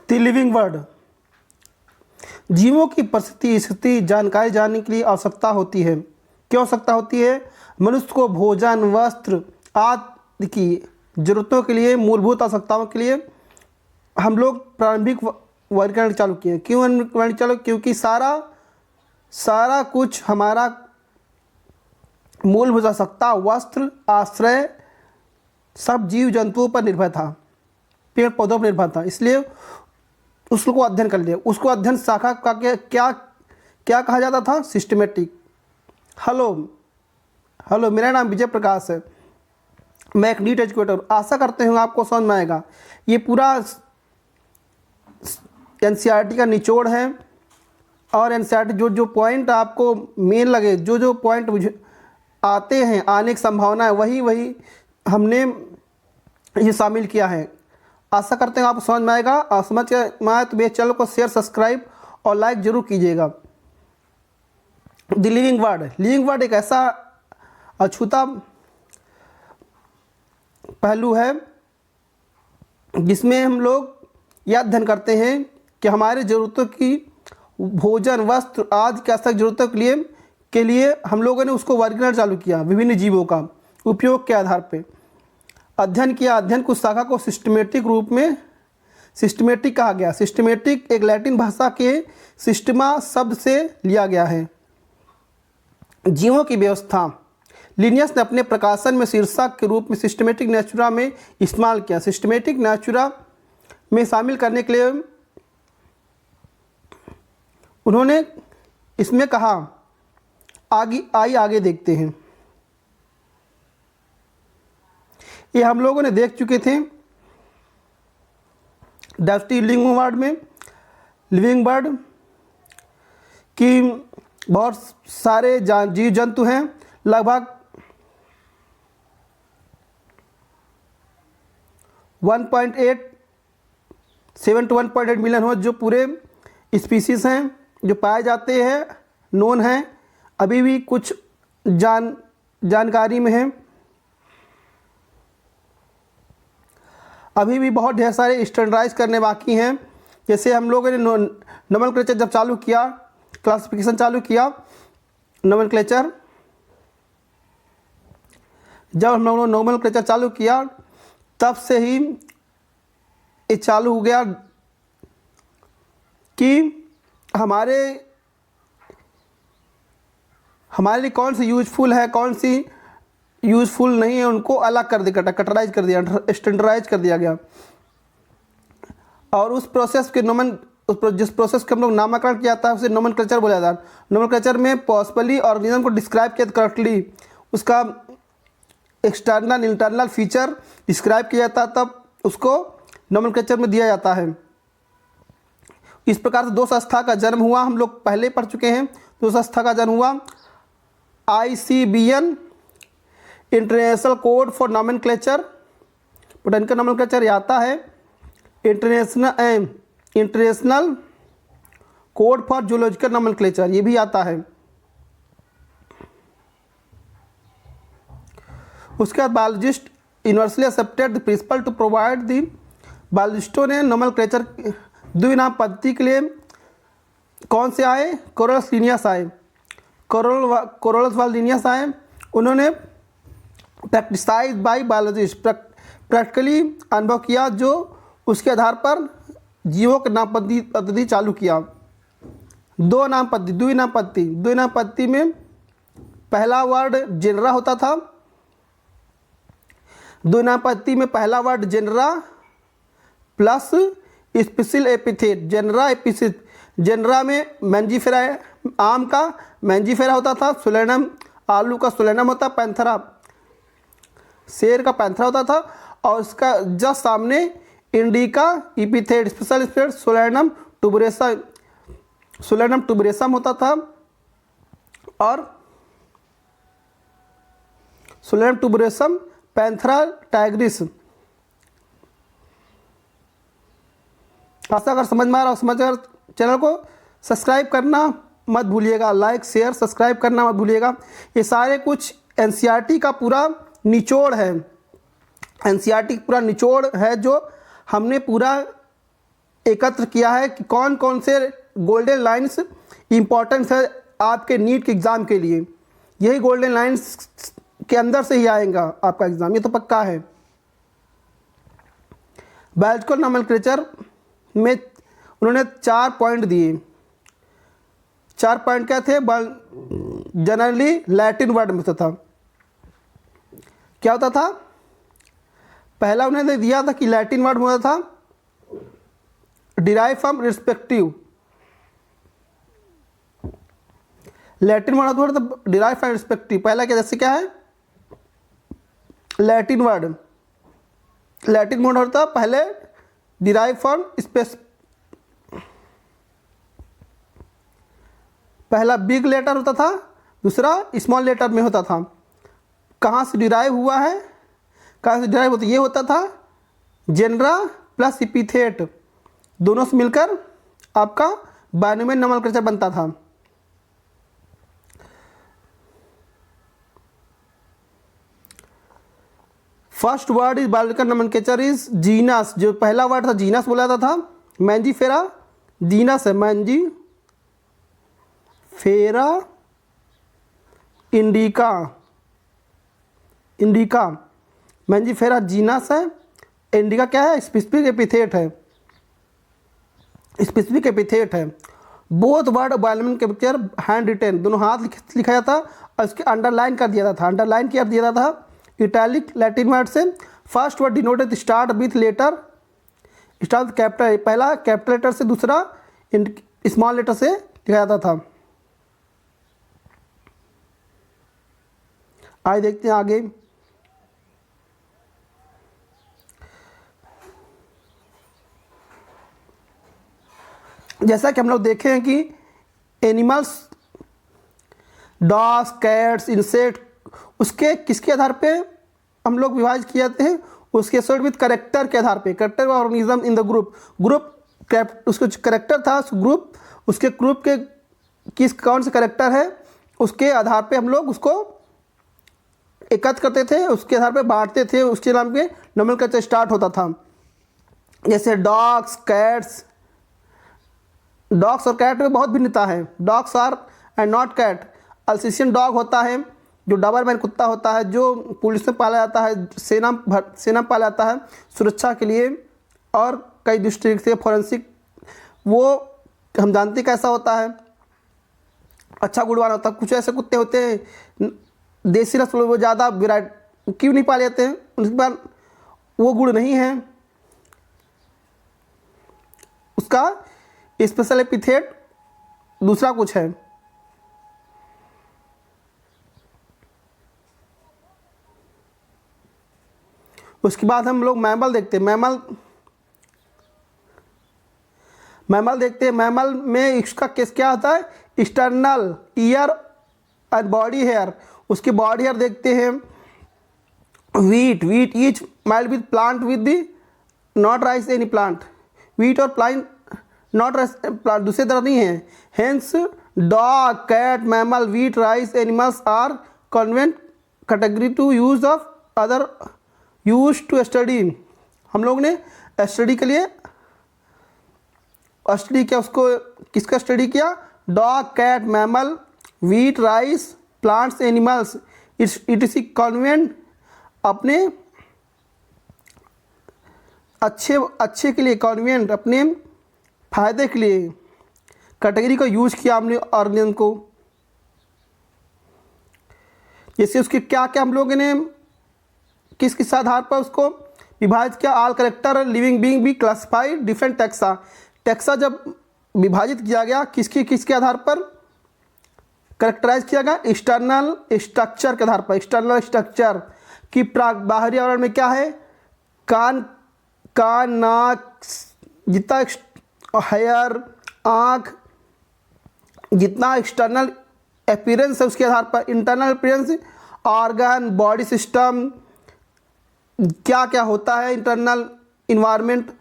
The living world. जीवों की परिस्थिति स्थिति जानकारी जानने के लिए आवश्यकता होती है। क्यों आवश्यकता होती है? मनुष्य को भोजन, वस्त्र आदि की जरूरतों के लिए, मूलभूत आवश्यकताओं के लिए हम लोग प्रारंभिक वर्गीकरण चालू किए। क्यों वर्गीकरण चालू? क्योंकि सारा कुछ हमारा मूलभूत आवश्यकता, वस्त्र, आश्रय सब जीव जंतुओं पर निर्भर था, पेड़ पौधों पर निर्भर था। इसलिए उसको अध्ययन कर लिया। उसको अध्ययन शाखा का क्या कहा जाता था? सिस्टमेटिक। हेलो, मेरा नाम विजय प्रकाश है, मैं एक नीट एजुकेटर। आशा करते हैं आपको समझ में आएगा। ये पूरा एनसीईआरटी का निचोड़ है, और एनसीईआरटी जो पॉइंट आपको मेन लगे, जो पॉइंट मुझे आते हैं, आने की संभावना है, वही हमने ये शामिल किया है। आशा करते हैं आपको समझ में आएगा। और समझ में आए तो मेरे चैनल को शेयर, सब्सक्राइब और लाइक जरूर कीजिएगा। द लिविंग वर्ड एक ऐसा अछूता पहलू है जिसमें हम लोग यह अध्ययन करते हैं कि हमारी ज़रूरतों की, भोजन, वस्त्र आदि की आवश्यक जरूरतों के लिए हम लोगों ने उसको वर्गीकरण चालू किया। विभिन्न जीवों का उपयोग के आधार पर अध्ययन किया। अध्ययन कुछ शाखा को सिस्टमेटिक रूप में सिस्टमेटिक कहा गया। सिस्टमेटिक एक लैटिन भाषा के सिस्टमा शब्द से लिया गया है। जीवों की व्यवस्था लिनियस ने अपने प्रकाशन में शीर्षक के रूप में सिस्टमेटिक नेचुरा में इस्तेमाल किया। सिस्टमेटिक नेचुरा में शामिल करने के लिए उन्होंने इसमें कहा, आगे देखते हैं। ये हम लोगों ने देख चुके थे डेफटी लिविंग वर्ड कि बहुत सारे जीव जंतु हैं, लगभग 7 to 1.8 मिलियन हो जो पूरे स्पीसीज हैं जो पाए जाते हैं, नोन हैं। अभी भी कुछ जानकारी में है। अभी भी बहुत ढेर सारे स्टैंडर्डाइज करने बाकी हैं। जैसे हम लोगों ने नोमेनक्लेचर जब चालू किया, क्लासिफिकेशन चालू किया, नोमेनक्लेचर जब हम लोगों ने नोमेनक्लेचर चालू किया, तब से ही ये चालू हो गया कि हमारे लिए कौन सी यूजफुल है, कौन सी यूजफुल नहीं है, उनको अलग कर दिया, कैटेगराइज कर दिया, स्टैंडर्डाइज कर दिया गया। और उस प्रोसेस के जिस प्रोसेस के हम लोग नामकरण किया था उसे नोमेनक्लेचर बोला जाता है। नोमेनक्लेचर में पॉसिबली ऑर्गेनिज्म को डिस्क्राइब किया करेक्टली, उसका एक्सटर्नल इंटरनल फीचर डिस्क्राइब किया जाता, तब उसको नोमेनक्लेचर में दिया जाता है। इस प्रकार से दो संस्था का जन्म हुआ, हम लोग पहले पढ़ चुके हैं। दो संस्था का जन्म हुआ, ICBN international code for nomenclature, botanical nomenclature ये आता है, international code for zoological nomenclature ये भी आता है। उसके बाद biologist universally accepted the principle to provide the, बायोलॉजिस्टों ने नोमेनक्लेचर द्विनाम पद्धति के लिए कौन से आए? कोरोलस लिनियस आए, कोरोलस लिनियस आए। उन्होंने प्रैक्टिसाइज बाय बायोलॉजिस्ट, प्रैक्टिकली अनुभव किया, जो उसके आधार पर जीवों के नाम पद्धति चालू किया। द्विनाम पद्धति में पहला वर्ड जेनरा होता था। द्विनाम पद्धति में पहला word genera plus special epithet, genera epithet. Genera में मैंजीफेरा, आम का मैंजीफेरा होता था, सोलेनम आलू का सोलेनम होता, पैंथरा शेर का पैंथरा होता था, और इसका जस्ट सामने indica epithet, special epithet Solanum tuberosum होता था, और सोलेनम टुबरेसम पैंथरा टाइग्रिस। आशा अगर समझ में आ रहा हो, समझकर चैनल को सब्सक्राइब करना मत भूलिएगा, लाइक शेयर सब्सक्राइब करना मत भूलिएगा। ये सारे कुछ एनसीईआरटी का पूरा निचोड़ है, एनसीईआरटी पूरा निचोड़ है जो हमने पूरा एकत्र किया है कि कौन कौन से गोल्डन लाइंस इम्पॉर्टेंट है आपके नीट के एग्ज़ाम के लिए। यही गोल्डन लाइंस के अंदर से ही आएगा आपका एग्ज़ाम, ये तो पक्का है। बायोलॉजिकल नोमेनक्लेचर में उन्होंने 4 पॉइंट दिए। 4 पॉइंट क्या थे? जनरली लैटिन वर्ड में होता था। क्या होता था? पहला उन्होंने दिया था कि लैटिन वर्ड में होता था derive from respective. Latin word होता था डिराइव फ्रॉम रिस्पेक्टिव। पहला क्या, जैसे क्या है लैटिन वर्ड होता पहले डिराइव फ्रॉम स्पेस, पहला बिग लेटर होता था, दूसरा स्मॉल लेटर में होता था। कहाँ से डिराइव हुआ है, कहाँ से डिराइव होता, ये होता था जेनरा प्लस एपिथेट, दोनों से मिलकर आपका बायनोमियल नोमेनक्लेचर बनता था। First word is biological nomenclature is genus. जो पहला वर्ड था जीनस बोला जाता था। मैंजीफेरा जीनस है, मैंजीफेरा इंडिका, मैंजीफेरा जीनस है, इंडिका क्या है? स्पेसिफिक एपिथेट है। बोथ वर्ड बायोनोमेनक्लेचर हैंड रिटेन, दोनों हाथ लिखा जाता और उसके अंडरलाइन कर दिया जाता था इटैलिक लैटिन वर्ड से। First word denoted start with letter, start capital, पहला कैपिटल लेटर से, दूसरा स्मॉल लेटर से लिखा जाता था। आइए देखते हैं आगे। जैसा कि हम लोग देखे हैं कि एनिमल्स, डॉग्स, कैट्स, इंसेक्ट, उसके किसके आधार पे हम लोग विभाजित किए जाते हैं? उसके एसोसिएट विद करेक्टर के आधार पे। Character organism in the group, उसको करेक्टर था, उसके ग्रुप के कौन से करेक्टर है उसके आधार पे हम लोग उसको एकत्र करते थे, उसके आधार पे बांटते थे, उसके नाम पे नोमेनक्लेचर स्टार्ट होता था। जैसे डॉग्स और कैट में बहुत भिन्नता है। Dogs are and not cat. Alsatian dog होता है जो डबरमैन कुत्ता होता है, जो पुलिस में पाला जाता है, सेना में पाला जाता है सुरक्षा के लिए और कई दृष्टि से फॉरेंसिक, वो हम जानते कैसा होता है, अच्छा गुणवान होता है। कुछ ऐसे कुत्ते होते हैं देसी नस्ल, वो ज़्यादा वैरायटी क्यों नहीं पाले जाते हैं? उनके पास वो गुण नहीं है, उसका स्पेशल एपिथेट दूसरा कुछ है। उसके बाद हम लोग मैमल देखते हैं। मैमल देखते हैं। मैमल में इसका केस क्या होता है? External ear and body hair. उसकी बॉडी हेयर देखते हैं। Wheat each mild with plant with the not rice any plant. Wheat और प्लांट नॉट राइस प्लांट दूसरे तरह नहीं है। Hence dog, cat, mammal, wheat, rice animals are convent category to use of other use to study. हम लोग ने study के लिए स्टडी किया, उसको किसका स्टडी किया? Dog, cat, mammal, wheat, rice, plants, animals. It is convent अपने अच्छे के लिए, कॉन्वेंट अपने फायदे के लिए कैटेगरी को यूज किया हमने ऑर्गेनिज्म को। जैसे उसके क्या क्या हम लोगों ने किस आधार पर उसको विभाजित किया? All character living being be classified different taxa जब विभाजित किया गया किसके आधार पर करेक्टराइज किया गया? एक्सटर्नल स्ट्रक्चर के आधार पर। एक्सटर्नल स्ट्रक्चर की बाहरी आवरण में क्या है? कान, नाक, जितना हेयर, आँख, जितना एक्सटर्नल अपीयरेंस है उसके आधार पर। Internal appearance organ, body system, क्या क्या होता है, इंटरनल इन्वायरमेंट,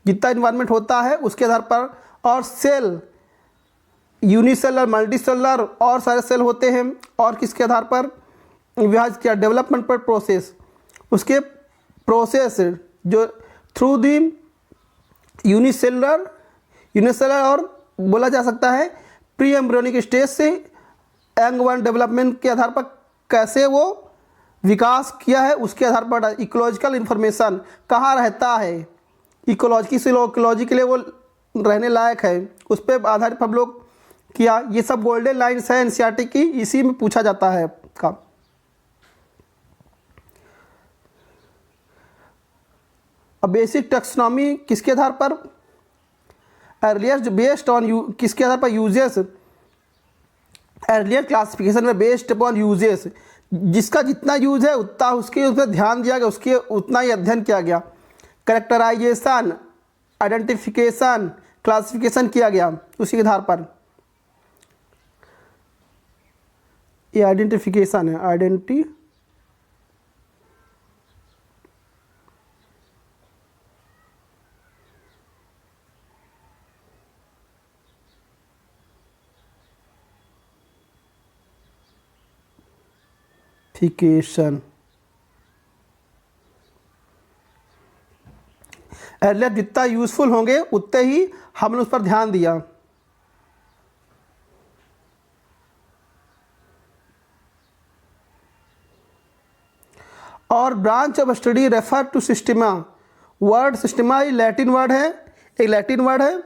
जितना इन्वायरमेंट होता है उसके आधार पर। और सेल, यूनिसेलर, मल्टीसेलर और सारे सेल होते हैं। और किसके आधार पर विभाजित किया? डेवलपमेंट पर प्रोसेस, उसके प्रोसेस जो थ्रू दी यूनिसेलुलर यूनिसेलुलर और बोला जा सकता है प्री एम्ब्रियोनिक स्टेज से यंग वन डेवलपमेंट के आधार पर कैसे वो विकास किया है उसके आधार पर इकोलॉजिकल इन्फॉर्मेशन कहाँ रहता है, इकोलॉजी के लिए वो रहने लायक है, उस पर आधारित हम लोग किया। ये सब गोल्डन लाइन्स है एनसीईआरटी की, इसी में पूछा जाता है का। अब बेसिक टैक्सोनॉमी किसके आधार पर, अर्लियर बेस्ड ऑन किसके आधार पर, यूजेस, अर्लियर क्लासिफिकेशन में बेस्ड अपॉन यूजेस, जिसका जितना यूज है उतना उसके उस पर ध्यान दिया गया, उसके उतना ही अध्ययन किया गया। करेक्टराइजेशन, आइडेंटिफिकेशन, क्लासिफिकेशन किया गया उसी के आधार पर। ये आइडेंटिफिकेशन है, आइडेंटिफिकेशन। अर्लियर जितना यूजफुल होंगे उतने ही हमने उस पर ध्यान दिया। और branch of study refer to systema, word systema Latin word है, एक लैटिन वर्ड है,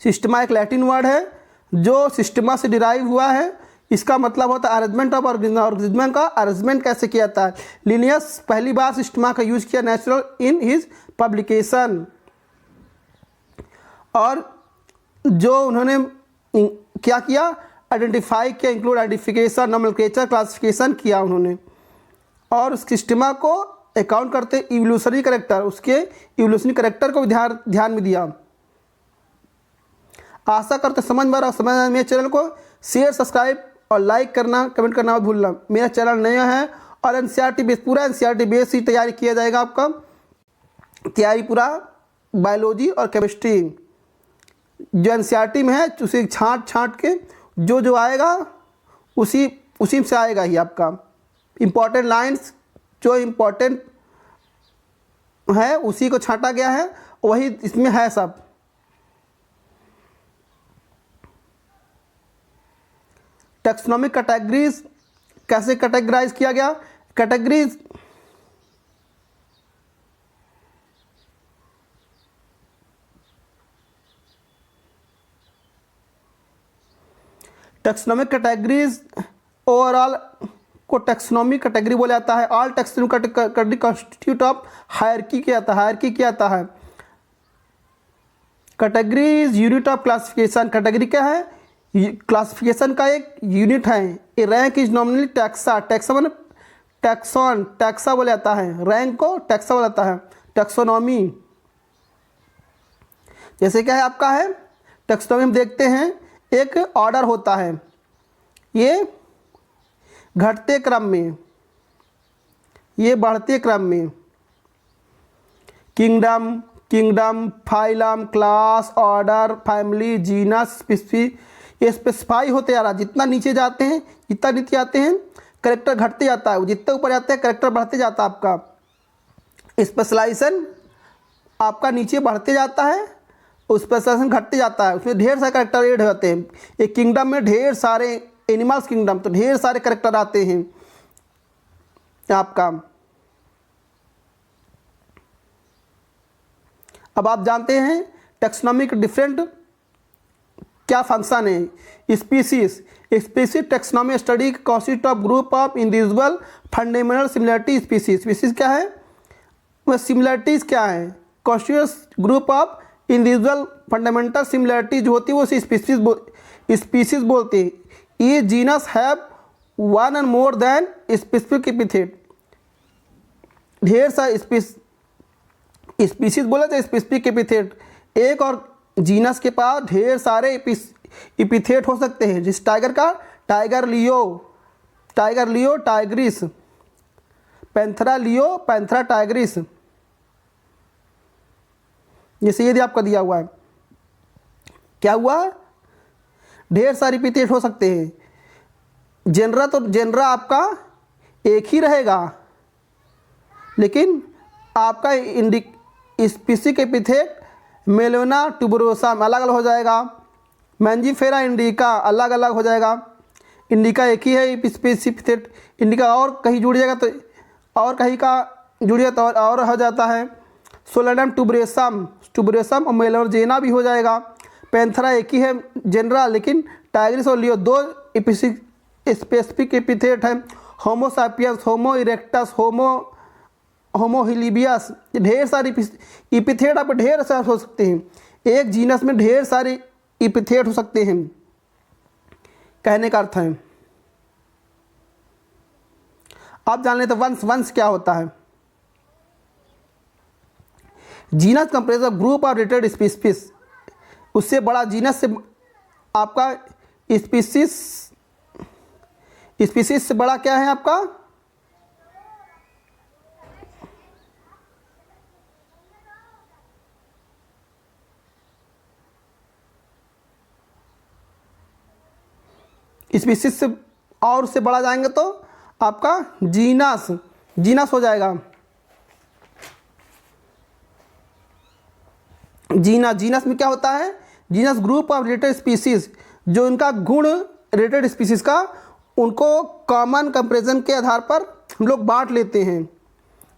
सिस्टमा एक लैटिन वर्ड है जो सिस्टमा से डिराइव हुआ है। इसका मतलब होता है अरेंजमेंट ऑफ ऑर्गेनिज्म का अरेंजमेंट कैसे किया जाता है। लिनियस पहली बार सिस्टमा का यूज किया नेचुरल इन हिज पब्लिकेशन, और जो उन्होंने क्या किया, आइडेंटिफाई किया, इंक्लूड आइडेंटिफिकेशन, नोमेनक्लेचर, क्लासिफिकेशन किया उन्होंने, और उस सिस्टमा को अकाउंट करते इवोल्यूशनरी करेक्टर, उसके इवोल्यूशनरी करेक्टर को ध्यान में दिया। आशा करते समझ में और समझ मेरे चैनल को शेयर, सब्सक्राइब और लाइक करना, कमेंट करना मत भूलना। मेरा चैनल नया है और एनसीईआरटी बेस, पूरा एनसीईआरटी बेस ही तैयारी किया जाएगा आपका, तैयारी पूरा बायोलॉजी और केमिस्ट्री जो एनसीईआरटी में है उसे छांट के जो आएगा उसी से आएगा ही आपका। इम्पॉर्टेंट लाइंस जो इम्पॉर्टेंट है उसी को छांटा गया है, वही इसमें है सब। टैक्सोनॉमिक कैटेगरीज कैसे कैटेगराइज किया गया, कैटेगरीज टैक्सोनॉमिक कैटेगरीज ओवरऑल को टैक्सोनॉमिक कैटेगरी बोला जाता है। All taxonomic category constitute of hierarchy क्या आता है, हायरार्की क्या आता है। Categories unit of classification, category क्या है, क्लासिफिकेशन का एक यूनिट है। A rank is nominally taxa, taxa माने टैक्सॉन, टैक्सा बोला जाता है, रैंक को टैक्सा बोला जाता है। टैक्सोनॉमी जैसे क्या है आपका है, टैक्सोनॉमी हम देखते हैं एक ऑर्डर होता है, ये घटते क्रम में, ये बढ़ते क्रम में, kingdom, phylum, class, order, family, genus, species, ये स्पेसिफाई होते जा रहा। जितना नीचे जाते हैं, जितना नीचे आते हैं करेक्टर घटते जाता है, जितने ऊपर जाते हैं करेक्टर बढ़ते जाता है। आपका स्पेशलाइजेशन आपका नीचे बढ़ते जाता है, स्पेशलाइजेशन घटते जाता है, उसमें ढेर सारे करेक्टर ऐड होते हैं। एक किंगडम में ढेर सारे एनिमल्स किंगडम, तो ढेर सारे करेक्टर आते हैं आपका। अब आप जानते हैं टैक्सोनॉमिक डिफरेंट क्या फंक्शन है। Species taxonomy study consist of group of individual fundamental similarity species. Species क्या है, वह सिमिलरिटीज़ क्या है, constitutes group of individual fundamental similarity जो होती है वो स्पीसीज बोलते हैं। ये genus have one and more than specific epithet, ढेर सारे स्पीसीज बोले तो स्पेसिफिक एपिथेट, एक और जीनस के पास ढेर सारे एपिथेट हो सकते हैं। जिस टाइगर का tiger leo tigris, Panthera leo Panthera tigris, जैसे यदि आपका दिया हुआ है, क्या हुआ, ढेर सारे एपिथेट हो सकते हैं। जेनरा तो जेनरा आपका एक ही रहेगा, लेकिन आपका स्पीसीज एपिथेट मेलोना ट्यूबरोसम अलग अलग हो जाएगा। मैंजीफेरा इंडिका अलग अलग हो जाएगा। इंडिका एक ही है स्पीसीज, इंडिका और कहीं जुड़ जाएगा तो और कहीं का जुड़ जाता और हो जाता है। सोलेनम ट्यूबरोसम और मेलोजेना भी हो जाएगा। पैंथेरा एक ही है जनरल, लेकिन टाइग्रिस और लियो दो स्पेसिफिक एपिथेट हैं। होमो सापियंस, होमो इरेक्टस, होमो हिलिबियस, ढेर सारी एपिथेट आप ढेर सारे हो सकते हैं। एक जीनस में ढेर सारे एपिथेट हो सकते हैं, कहने का अर्थ है। आप जान लेते वंश क्या होता है। Genus compress of group of related species, उससे बड़ा जीनस से आपका स्पीसीज से बड़ा क्या है आपका स्पीसीज से और उससे बड़ा जाएंगे तो आपका जीनस हो जाएगा। जीनस में क्या होता है, genus group of related species, जो इनका गुण रिलेटेड स्पीसीज का उनको कॉमन कंपैरिजन के आधार पर हम लोग बांट लेते हैं,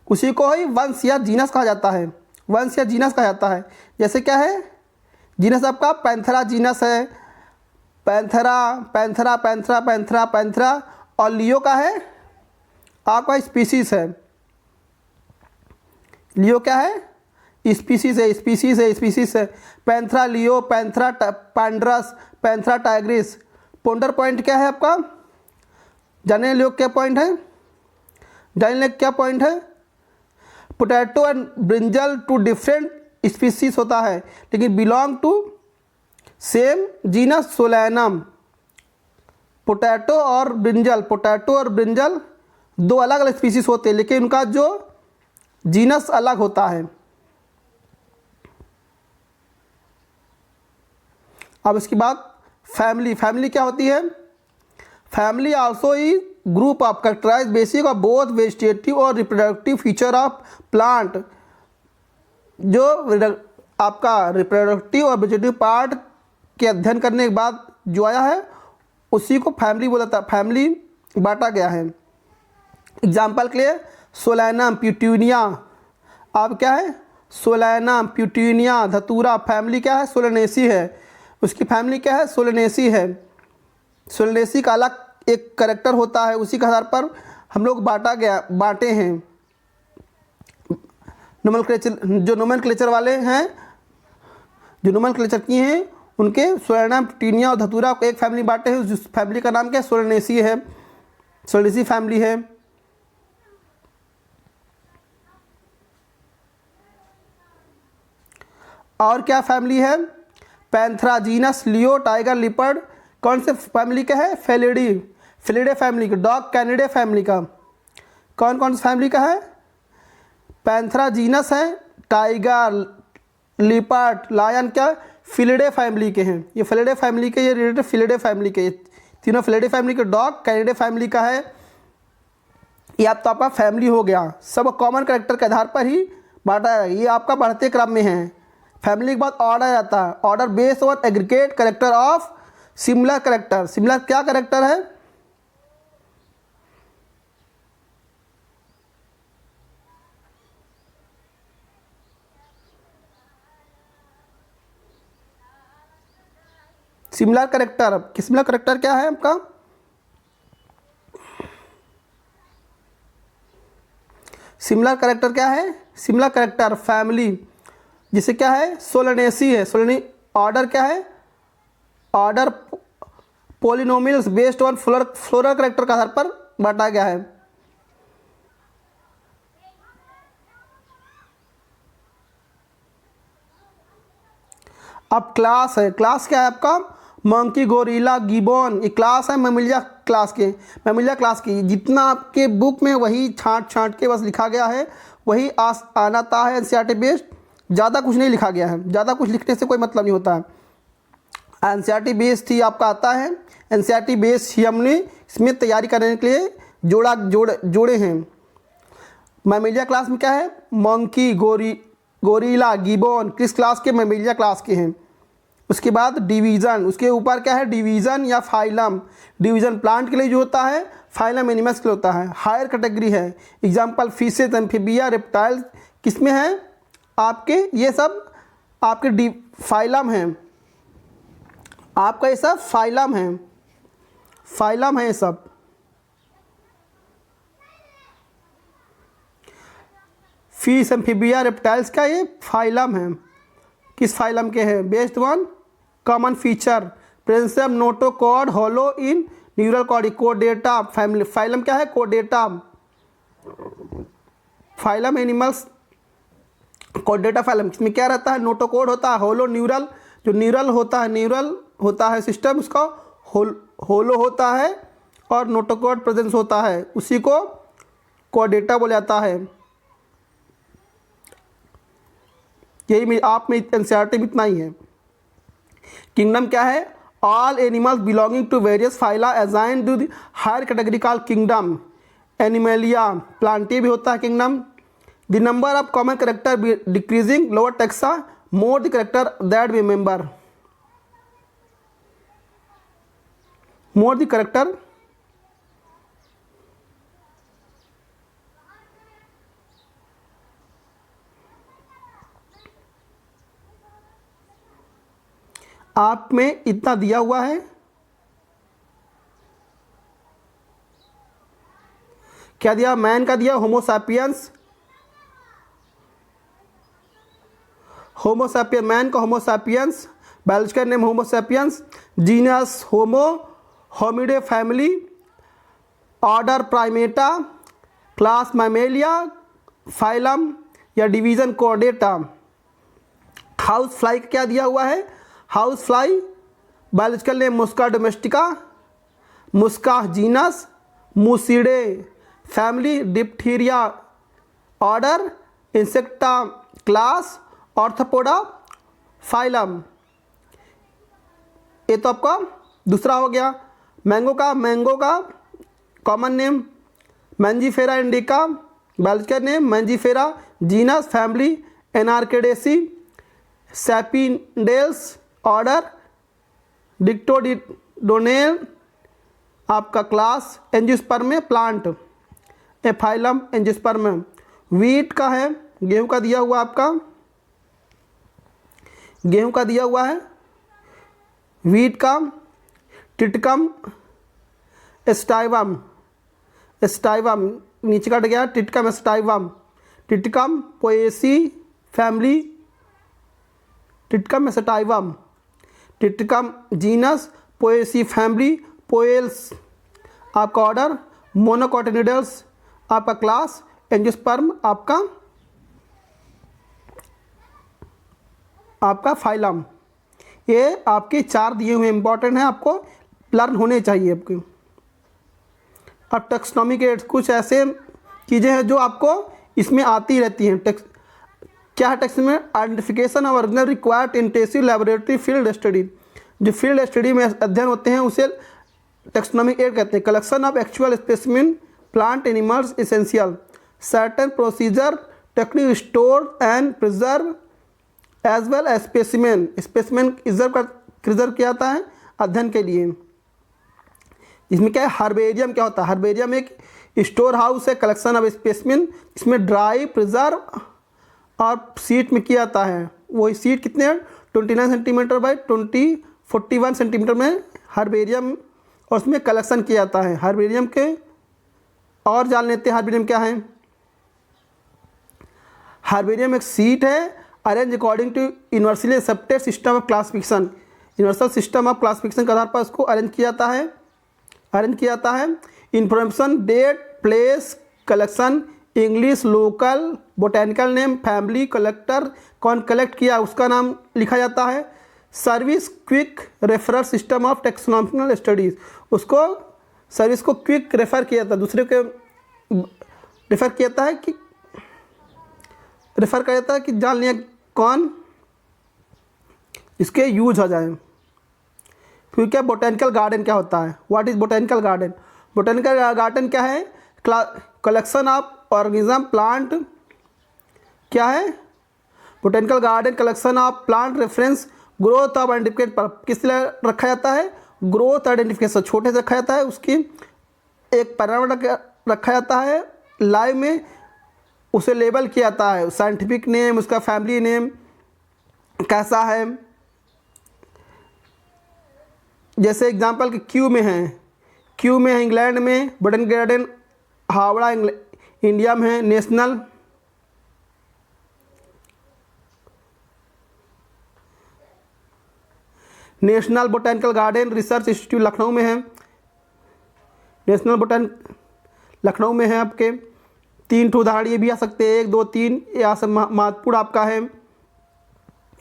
उसी को ही वंश या जीनस कहा जाता है। वंश या जीनस कहा जाता है। जैसे क्या है, जीनस आपका पैंथेरा जीनस है, पैंथेरा और लियो का है आपका स्पीसीज है। लियो क्या है, स्पीसीज है। Panthera leo, Panthera pardus, Panthera tigris. Ponder point क्या है आपका, जाने लियो क्या पॉइंट है, जाने क्या पॉइंट है। Potato and brinjal two different species होता है, लेकिन belong to same genus Solanum. Potato और ब्रिंजल दो अलग अलग स्पीसीज होते हैं, लेकिन उनका जो जीनस अलग होता है। अब इसके बाद फैमिली क्या होती है। Family also a group of characterize basic of both vegetative और रिप्रोडक्टिव फीचर ऑफ प्लांट। जो आपका रिप्रोडक्टिव और वेजिटेटिव पार्ट के अध्ययन करने के बाद जो आया है उसी को फैमिली बोला था, फैमिली बांटा गया है। एग्जाम्पल के लिए सोलैनम, प्यूटिनिया। अब क्या है, सोलैनम, प्यूटिनिया, धतूरा। फैमिली क्या है, सोलेनेसी है। उसकी फैमिली क्या है, सोलेनेसी है। सोलेनेसी का अलग एक कैरेक्टर होता है, उसी के आधार पर हम लोग बांटे हैं। नोमेनक्लेचर वाले हैं, जो नोमेनक्लेचर किए हैं उनके सोलैनम, प्यूटिनिया और धतूरा को एक फैमिली बांटे हैं, जिस फैमिली का नाम क्या है, सोलेनेसी है। सोलेनेसी फैमिली है। और क्या फैमिली है, पैंथेरा जीनस लियो, टाइगर, लिपर्ड। कौन से फैमिली का है, फेलिडे फैमिली का। डॉग कैनिडे फैमिली का। कौन सा फैमिली का है, पैंथेरा जीनस है, टाइगर, लिपर्ड, लायन क्या फिलिडे फैमिली के हैं। ये फिलिडे फैमिली के, ये रिलेटेड फिलिडे फैमिली के, तीनों फिलिडे फैमिली के। डॉग कैनिडे फैमिली का है। ये आप तो आपका फैमिली हो गया, सब कॉमन कैरेक्टर के आधार पर ही बांटा है। ये आपका बढ़ते क्रम में है। फैमिली के बाद ऑर्डर आता है, order based on aggregate character of similar character. Similar क्या कैरेक्टर है, सिमिलर कैरेक्टर क्या है आपका, सिमिलर कैरेक्टर क्या है, सिमिलर कैरेक्टर फैमिली। जिसे क्या है, सोलेनेसी है। ऑर्डर क्या है, order polynomials based on floral character के आधार पर बांटा गया है। अब क्लास है। क्लास क्या है आपका, मंकी, गोरिल्ला, गिबॉन। ये क्लास है मेमिलिया क्लास की। जितना आपके बुक में वही छांट के बस लिखा गया है, वही आना था है एनसीईआरटी बेस्ड। ज़्यादा कुछ नहीं लिखा गया है, ज़्यादा कुछ लिखने से कोई मतलब नहीं होता है। एनसीईआरटी बेस्ड ही आपका आता है। एनसीईआरटी बेस्ड ही हमने इसमें तैयारी करने के लिए जोड़े हैं। मैमेलिया क्लास में क्या है, मंकी, गोरिला, गिबोन किस क्लास के, मैमेलिया क्लास के हैं। उसके बाद डिवीज़न, उसके ऊपर क्या है, डिवीज़न या फाइलम। डिवीज़न प्लांट के लिए जो होता है, फाइलम एनिमल्स के लिए होता है। हायर कैटेगरी है, एग्जाम्पल फिशेज, एम्फीबिया, रेप्टाइल्स किस में है आपके, ये सब आपके फाइलम हैं, आपका ये सब फाइलम है, फाइलम है ये सब। फिश, एम्फीबिया, रेप्टाइल्स का ये फाइलम है। किस फाइलम के हैं, based one common feature presence of notochord hollow in neural cord, कोडेटा फैमिली। फाइलम क्या है, कोडेटा। फाइलम एनिमल्स कोडेटा फाइलम, इसमें क्या रहता है, नोटोकॉर्ड होता है, होलो न्यूरल, जो न्यूरल होता है सिस्टम, उसका होलो होता है और नोटोकॉर्ड प्रेजेंस होता है, उसी को कोडेटा बोला जाता है। यही आप में एनसीईआरटी में इतना ही है। किंगडम क्या है, all animals belonging to various phyla assigned to the higher category called kingdom. Animalia, Plantae भी होता है kingdom. The number of common character decreasing, lower taxa more the character that we member, more the character आप में इतना दिया हुआ है। क्या दिया, मैन का दिया होमोसैपियंस, मैन का Homo sapiens, biological name Homo sapiens, genus Homo, Hominidae family, order Primata, class Mammalia, phylum या डिवीज़न कोडेटा। हाउस फ्लाई का क्या दिया हुआ है, house fly, biological name Musca domestica, Musca genus, Muscidae family, Diptera order, Insecta class, Arthropoda phylum. ये तो आपका दूसरा हो गया। मैंगो का common name Mangifera indica, biological name Mangifera, genus family Anacardiaceae, Sapindales order, Dicotyledonae आपका class, angiosperm plant, phylum angiosperm. Wheat का है, गेहूं का दिया हुआ आपका, गेहूं का दिया हुआ है, वीट का टिटकम स्टाइवम, नीचे कट गया, Triticum aestivum, Triticum Poaceae family, Triticum aestivum, Triticum genus, Poaceae family, Poales आपका ऑर्डर, मोनोकोटिनिडल्स आपका क्लास, एंजियोस्पर्म आपका फाइलम। ये आपके 4 दिए हुए इंपॉर्टेंट हैं, आपको लर्न होने चाहिए आपके। अब टेक्सोनॉमी के कुछ ऐसे चीज़ें हैं जो आपको इसमें आती रहती हैं। क्या है टेक्स्ट में, identification of organism required intensive laboratory field study, जो फील्ड स्टडी में अध्ययन होते हैं उसे टेक्सोनॉमी एड कहते हैं। Collection of actual specimen plant animals essential, certain procedure technique store and preserve as well as specimen preserve किया जाता है अध्ययन के लिए। इसमें क्या है, हर्बेरियम क्या होता है, हर्बेरियम एक स्टोर हाउस है, कलेक्शन ऑफ स्पेसिमेन, इसमें ड्राई प्रिजर्व और सीट में किया जाता है। वही सीट कितने हैं, 29 सेंटीमीटर बाई 41 सेंटीमीटर में हर्बेरियम, और उसमें कलेक्शन किया जाता है हर्बेरियम के। और जान लेते हैं हर्बेरियम क्या है। हर्बेरियम एक सीट है arrange according to universally accepted system of classification, universal system of classification के आधार पर उसको अरेंज किया जाता है। Information date place collection, English local, botanical name, family, collector, कौन कलेक्ट किया उसका नाम लिखा जाता है। Service quick referral system of taxonomical studies, उसको सर्विस को क्विक रेफर किया जाता है, दूसरे को रेफर किया जाता है कि जान लिया कौन इसके यूज हो जाए। फिर क्या बोटेनिकल गार्डन क्या होता है, what is botanical garden. Botanical garden क्या है, कलेक्शन ऑफ ऑर्गेनिज्म प्लांट क्या है, botanical garden collection of plant reference growth of identification पर किस लिए रखा जाता है, ग्रोथ आइडेंटिफिकेशन छोटे से रखा जाता है, उसकी एक पर्यावरण रखा जाता है, लाइव में उसे लेबल किया जाता है, साइंटिफिक नेम, उसका फैमिली नेम कैसा है। जैसे एग्जांपल कि क्यू में है इंग्लैंड में, बोटेनिकल गार्डन हावड़ा इंडिया में है, national botanical garden research institute Lucknow में है, नेशनल बोटेन लखनऊ में है। आपके 3 ठो उदाहरण ये भी आ सकते हैं, 1 2 3, यहाँ से महत्वपूर्ण आपका है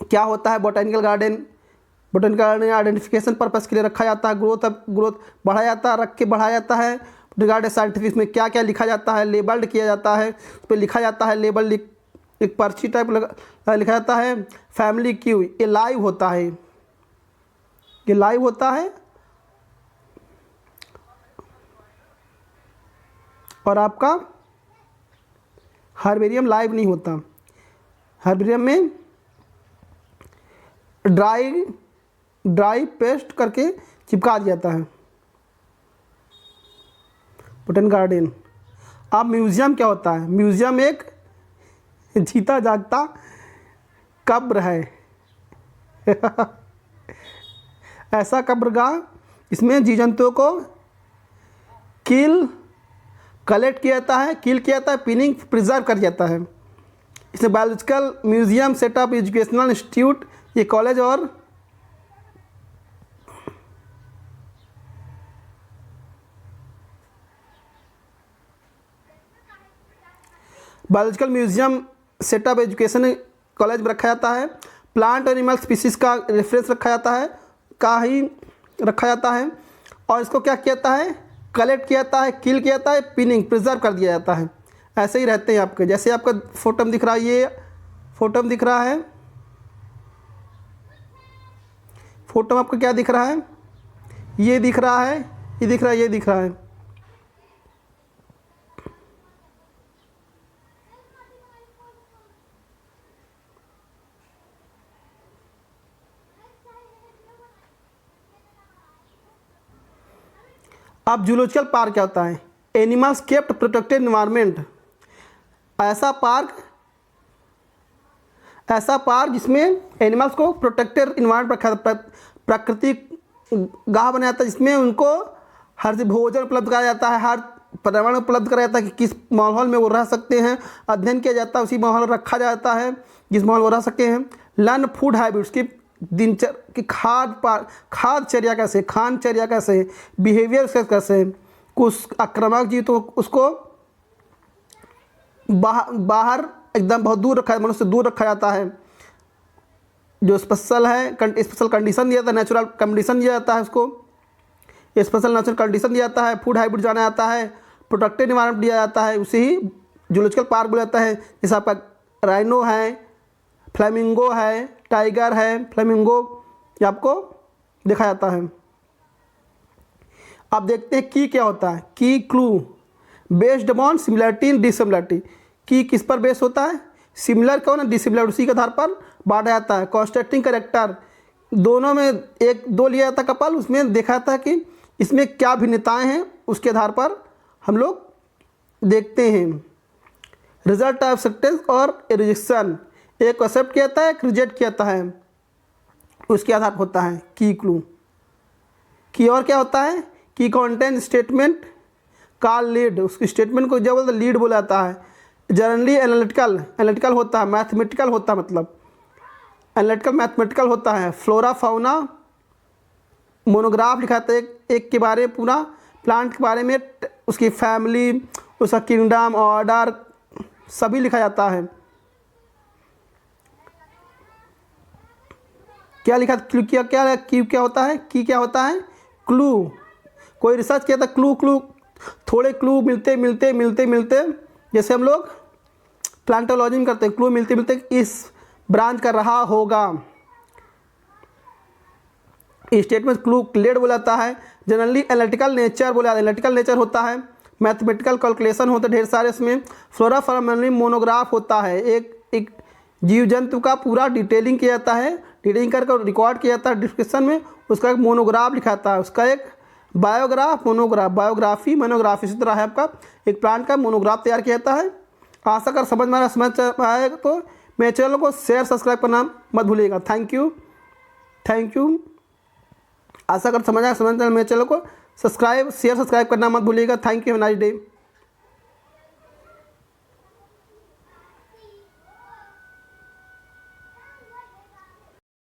क्या होता है बोटेनिकल गार्डन आइडेंटिफिकेशन पर्पस के लिए रखा जाता है, ग्रोथ बढ़ाया जाता है, रख के बढ़ाया जाता है। रिगार्डिंग साइंटिफिक में क्या क्या लिखा जाता है, लेबल्ड किया जाता है, उस पर लिखा जाता है, लेबल एक पर्ची टाइप लिखा जाता है। फैमिली क्यू ये लाइव होता है, और आपका हर्बेरियम लाइव नहीं होता, हर्बेरियम में ड्राई पेस्ट करके चिपका दिया जाता है। Botanical garden. अब म्यूज़ियम क्या होता है, म्यूज़ियम एक जीता जागता कब्र है ऐसा कब्रगाह इसमें जीव जंतुओं को कलेक्ट किया जाता है, पिनिंग प्रिजर्व कर जाता है। इसमें biological museum setup educational institute, ये कॉलेज और biological museum setup education college में रखा जाता है। प्लांट एनिमल स्पीसीज का रेफरेंस रखा जाता है और इसको क्या किया जाता है, कलेक्ट किया जाता है, किल किया जाता है, पिनिंग प्रिजर्व कर दिया जाता है। ऐसे ही रहते हैं आपके, जैसे आपका फोटो में दिख रहा है, ये फोटो में दिख रहा है, फोटो में आपको क्या दिख रहा है, ये दिख रहा है, ये दिख रहा है, ये दिख रहा है। अब जूलॉजिकल पार्क क्या होता है, एनिमल्स केप्ट प्रोटेक्टेड एनवायरनमेंट, ऐसा पार्क जिसमें एनिमल्स को प्रोटेक्टेड इन्वायरमेंट रखा, प्राकृतिक गाह बनाया जाता है, जिसमें उनको हर भोजन उपलब्ध कराया जाता है, हर पर्यावरण उपलब्ध कराया जाता है कि किस माहौल में वो रह सकते हैं, अध्ययन किया जाता है, उसी माहौल में रखा जाता है जिस माहौल में वो रह सकते हैं। लर्न फूड हैबिट्स की दिनचर्या की खाद्यचर्या कैसे, बिहेवियर कैसे, कुछ आक्रामक जीव तो उसको बाहर एकदम बहुत दूर रखा, मनुष्य से दूर रखा जाता है। जो स्पेशल कंडीशन दिया जाता है, नेचुरल कंडीशन दिया जाता है, उसको स्पेशल नेचुरल कंडीशन दिया जाता है, फूड हैबिट जाना जाता है, प्रोटेक्टेड एनवायरनमेंट दिया जाता है, उसे ही जूलॉजिकल पार्क बोला जाता है। जैसे आपका राइनो है, फ्लेमिंगो है, टाइगर है, फ्लेमिंगो, ये आपको देखा जाता है। अब देखते हैं की क्या होता है, की क्लू बेस्ड अपॉन सिमिलरिटी इन डिसिमिलरिटी। की किस पर बेस होता है, सिमिलर कौन है, डिसिमिलर उसी के आधार पर बांटा जाता है। कॉन्स्ट्रक्टिंग करेक्टर दोनों में 1-2 लिया जाता है कपल, उसमें देखा जाता है कि इसमें क्या भिन्नताएं हैं, उसके आधार पर हम लोग देखते हैं। रिजल्ट ऑफ एक्सेप्टेंस और रिजेक्शन, एक एक्सेप्ट किया जाता है, एक रिजेक्ट किया जाता है, उसके आधार पर होता है की क्लू। की और क्या होता है, की कंटेंट स्टेटमेंट का लीड, उसकी स्टेटमेंट को जब बोलते लीड बोला जाता है। जनरली एनालिटिकल होता है, मैथमेटिकल होता है, मतलब एनालिटिकल मैथमेटिकल होता है। फ्लोरा फाउना मोनोग्राफ लिखा था एक के बारे में, पूरा प्लांट के बारे में, उसकी फैमिली, उसका किंगडम, ऑर्डर सभी लिखा जाता है। क्या लिखा, क्लू क्या होता है, की क्या होता है, क्लू। कोई रिसर्च किया था, क्लू थोड़े क्लू मिलते जैसे हम लोग प्लांटोलॉजी में करते हैं, क्लू मिलते इस ब्रांच का रहा होगा। स्टेटमेंट क्लू लेड बोला जाता है। जनरली एनालिटिकल नेचर बोला जाता है, एनालिटिकल नेचर होता है। मैथमेटिकल कैलकुलेशन होते ढेर सारे। इसमें फ्लोरा फॉर्मली मोनोग्राफ होता है, एक जीव जंतु का पूरा डिटेलिंग किया जाता है, डिटेलिंग करके रिकॉर्ड किया जाता है डिस्क्रिप्शन में, उसका एक मोनोग्राफ लिखाता है, उसका एक बायोग्राफ, मोनोग्राफ, बायोग्राफी, मोनोग्राफ, इसी तरह है आपका एक प्लांट का मोनोग्राफ तैयार किया जाता है। आशा कर समझ आए तो मेरे चैनल को शेयर सब्सक्राइब करना मत भूलिएगा। Thank you. आशा कर समझ मेरे चैनल को सब्सक्राइब करना मत भूलिएगा। Thank you, have a nice day.